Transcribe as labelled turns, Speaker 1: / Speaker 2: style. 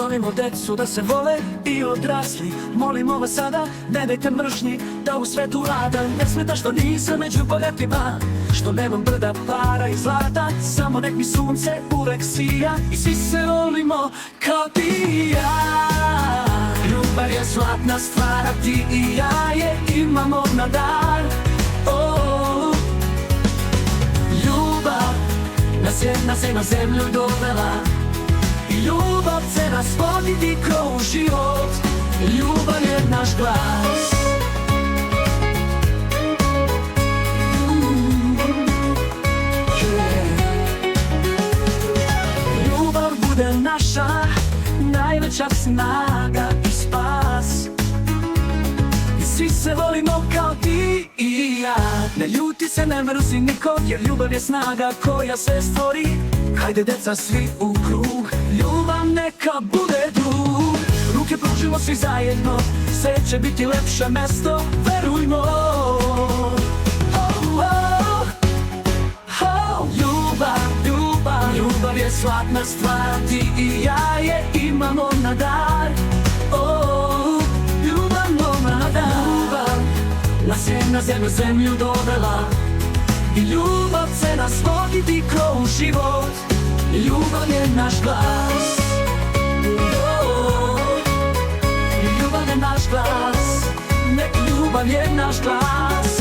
Speaker 1: Molimo decu da se vole i odrasli. Molimo vas sada, ne dajte mržnji, da u svetu rada ne smeta što nisam među bogatima, što nemam brda para i zlata. Samo nek mi sunce uvek sija i svi se volimo kao ti i ja. Ljubav je zlatna stvar, a ti i ja je imamo na dar. Ljubav nas je na zemlju dovela i ljubav će nas voditi kroz život. Ljubav je naš glas. Ljubav bude naša najveća snaga i spas. I svi se volimo kao ti i ja. Ne ljuti se, ne mrzi nikog, jer ljubav je snaga koja sve stvori. Hajde deca svi u krug, ljubav neka bude drug. Ruke pružimo svi zajedno, sve će biti lepše mesto, verujmo. Ljubav je zlatna stvar, ti i ja je imamo na dar. Ljubav na dar. Nas je na zemlju dovela i ljubav će nas voditi kroz život. Ljubav je naš glas. Ljubav je naš glas. Nek ljubav je naš glas.